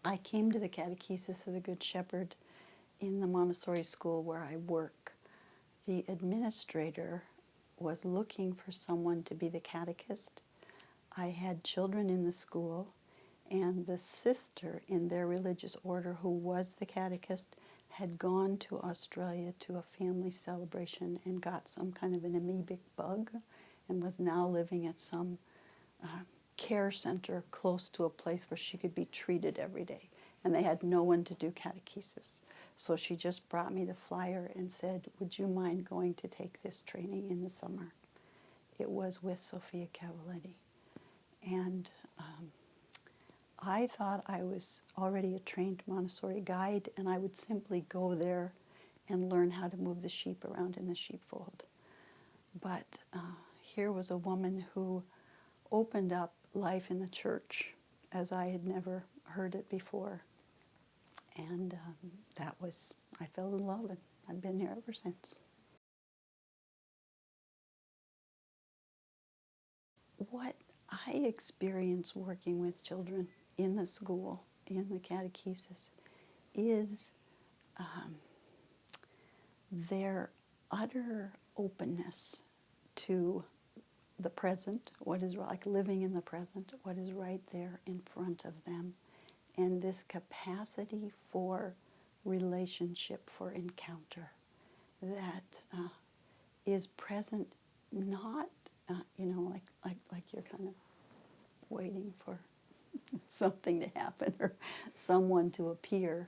I came to the Catechesis of the Good Shepherd in the Montessori school where I work. The administrator was looking for someone to be the catechist. I had children in the school, and the sister in their religious order who was the catechist had gone to Australia to a family celebration and got some kind of an amoebic bug and was now living at some care center close to a place where she could be treated every day. And they had no one to do catechesis. So she just brought me the flyer and said, would you mind going to take this training in the summer? It was with Sophia Cavalletti. And I thought I was already a trained Montessori guide and I would simply go there and learn how to move the sheep around in the sheepfold. But here was a woman who opened up life in the church as I had never heard it before. And I fell in love, and I've been there ever since. What I experience working with children in the school, in the catechesis, is their utter openness to the present, what is like living in the present, what is right there in front of them, and this capacity for relationship, for encounter that is present, not like you're kind of waiting for something to happen or someone to appear,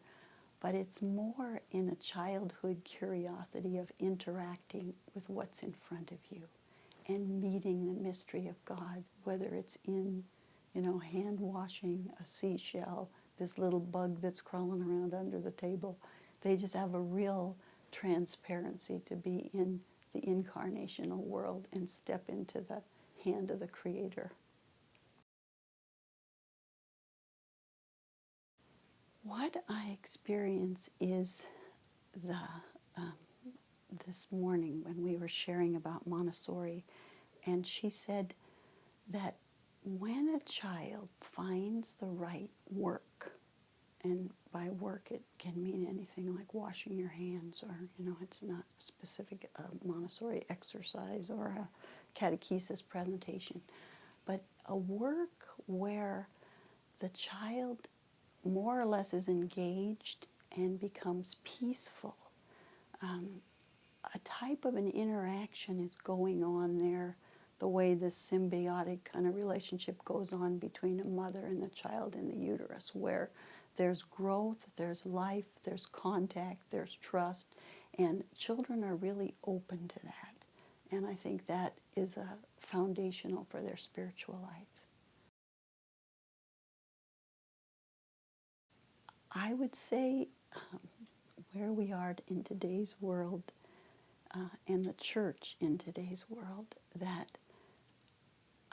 but it's more in a childhood curiosity of interacting with what's in front of you and meeting the mystery of God, whether it's in, hand washing a seashell, this little bug that's crawling around under the table. They just have a real transparency to be in the incarnational world and step into the hand of the Creator. What I experience is this morning when we were sharing about Montessori, and she said that when a child finds the right work, and by work it can mean anything like washing your hands, or it's not a specific Montessori exercise or a catechesis presentation, but a work where the child more or less is engaged and becomes peaceful. A type of an interaction is going on there, the way this symbiotic kind of relationship goes on between a mother and the child in the uterus, where there's growth, there's life, there's contact, there's trust, and children are really open to that. And I think that is foundational for their spiritual life. I would say where we are in today's world, and the church in today's world, that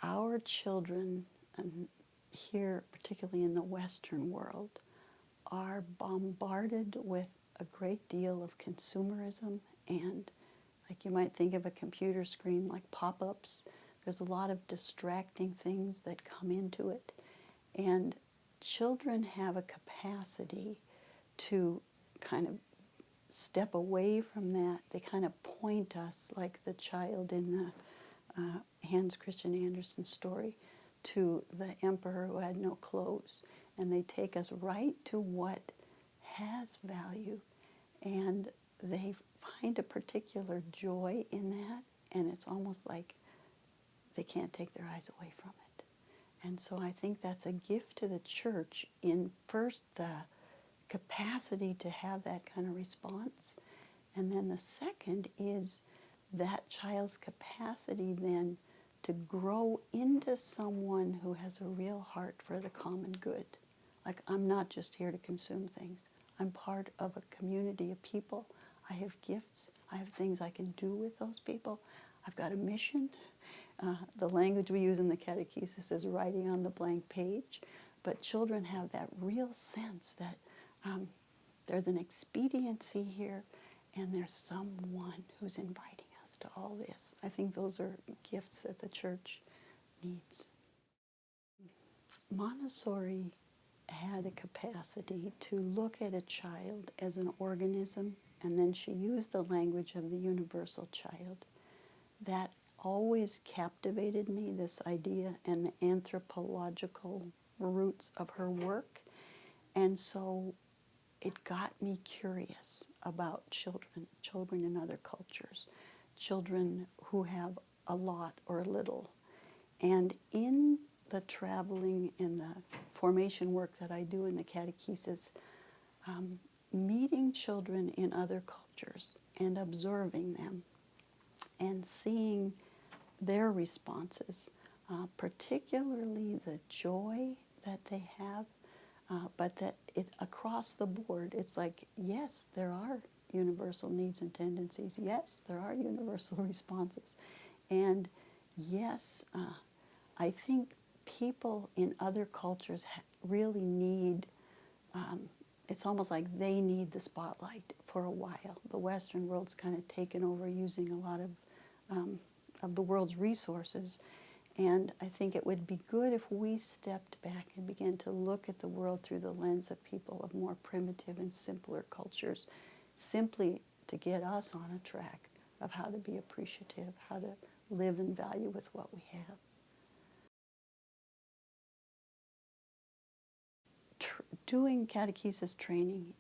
our children, and here particularly in the Western world, are bombarded with a great deal of consumerism, and like you might think of a computer screen like pop-ups. There's a lot of distracting things that come into it, and children have a capacity to kind of step away from that. They kind of point us, like the child in the Hans Christian Andersen story, to the emperor who had no clothes. And they take us right to what has value. And they find a particular joy in that. And it's almost like they can't take their eyes away from it. And so I think that's a gift to the church in first the capacity to have that kind of response. And then the second is that child's capacity then to grow into someone who has a real heart for the common good. Like, I'm not just here to consume things. I'm part of a community of people. I have gifts. I have things I can do with those people. I've got a mission. The language we use in the catechesis is writing on the blank page. But children have that real sense that there's an expediency here, and there's someone who's inviting us to all this. I think those are gifts that the church needs. Montessori had a capacity to look at a child as an organism, and then she used the language of the universal child. That always captivated me, this idea and the anthropological roots of her work. And so it got me curious about children in other cultures, children who have a lot or a little. And in the traveling and the formation work that I do in the catechesis, meeting children in other cultures and observing them and seeing their responses, particularly the joy that they have, but that it across the board, it's like, yes, there are universal needs and tendencies. Yes, there are universal responses. And yes, I think people in other cultures really need, it's almost like they need the spotlight for a while. The Western world's kind of taken over using a lot of the world's resources. And I think it would be good if we stepped back and began to look at the world through the lens of people of more primitive and simpler cultures, simply to get us on a track of how to be appreciative, how to live in value with what we have. Doing catechesis training,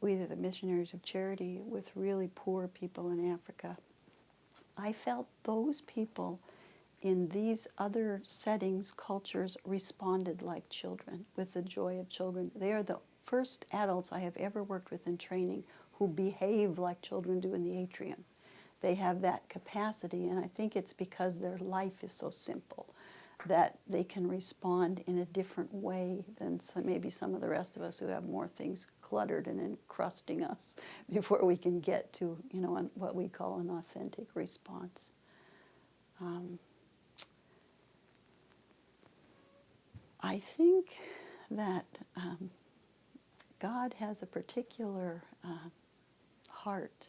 either the missionaries of charity with really poor people in Africa, I felt those people in these other settings, cultures, responded like children, with the joy of children. They are the first adults I have ever worked with in training who behave like children do in the atrium. They have that capacity, and I think it's because their life is so simple that they can respond in a different way than maybe some of the rest of us who have more things cluttered and encrusting us before we can get to, what we call an authentic response. I think that God has a particular heart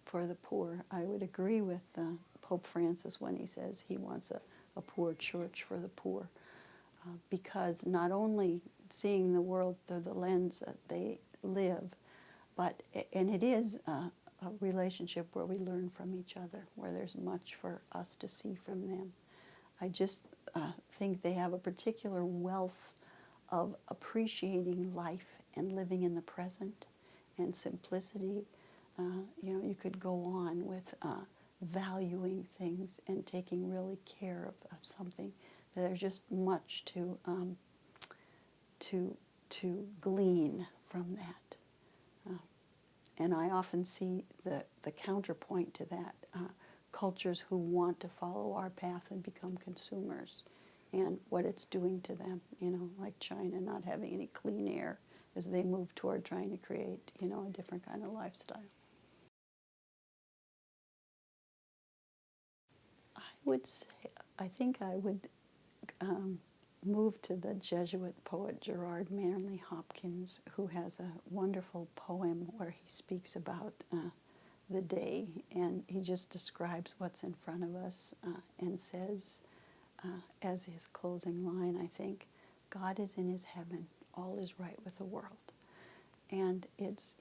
for the poor. I would agree with Pope Francis when he says he wants a poor church for the poor, because not only seeing the world through the lens that they live, and it is a relationship where we learn from each other, where there's much for us to see from them. I just think they have a particular wealth of appreciating life and living in the present and simplicity. You could go on with valuing things and taking really care of something. There's just much to glean from that. And I often see the counterpoint to that, cultures who want to follow our path and become consumers, and what it's doing to them, like China not having any clean air as they move toward trying to create, a different kind of lifestyle. I think I would move to the Jesuit poet Gerard Manley Hopkins, who has a wonderful poem where he speaks about the day, and he just describes what's in front of us and says, as his closing line, I think, God is in his heaven, all is right with the world. And it's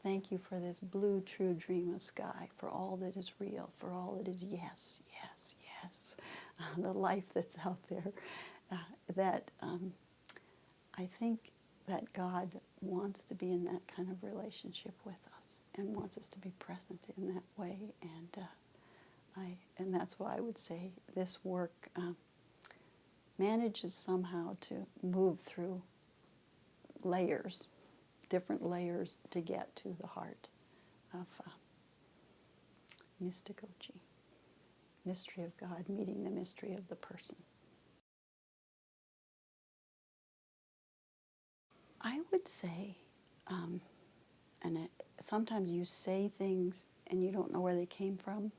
thank you for this blue, true dream of sky, for all that is real, for all that is yes, yes, yes, the life that's out there. I think that God wants to be in that kind of relationship with us and wants us to be present in that way. And that's why I would say this work manages somehow to move through layers, different layers, to get to the heart of mystagogy, mystery of God meeting the mystery of the person. I would say, sometimes you say things and you don't know where they came from.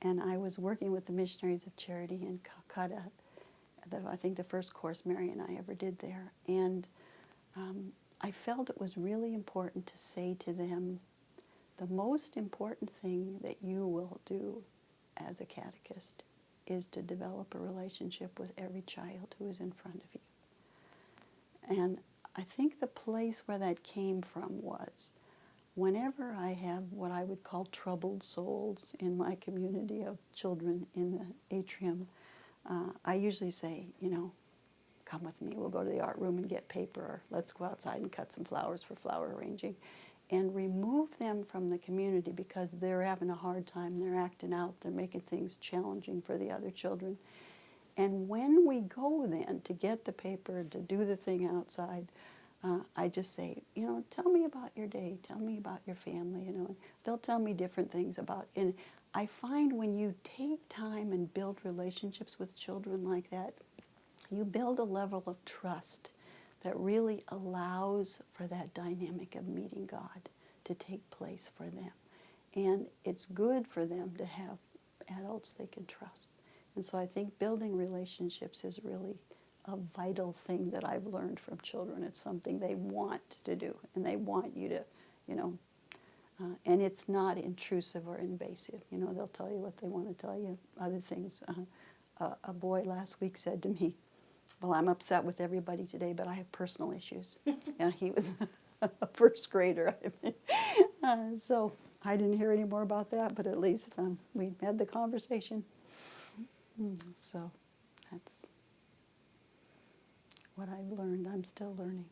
And I was working with the Missionaries of Charity in Calcutta, I think the first course Mary and I ever did there. And I felt it was really important to say to them, the most important thing that you will do as a catechist is to develop a relationship with every child who is in front of you. And I think the place where that came from was whenever I have what I would call troubled souls in my community of children in the atrium, I usually say, come with me, we'll go to the art room and get paper, or let's go outside and cut some flowers for flower arranging, and remove them from the community because they're having a hard time, they're acting out, they're making things challenging for the other children. And when we go then to get the paper, to do the thing outside, I just say, tell me about your day, tell me about your family, and they'll tell me different things about, and I find when you take time and build relationships with children like that, you build a level of trust that really allows for that dynamic of meeting God to take place for them. And it's good for them to have adults they can trust. And so I think building relationships is really a vital thing that I've learned from children. It's something they want to do, and they want you to, and it's not intrusive or invasive. They'll tell you what they want to tell you, other things. A boy last week said to me, well, I'm upset with everybody today, but I have personal issues. He was a first grader. So I didn't hear any more about that, but at least we had the conversation. So that's what I've learned. I'm still learning.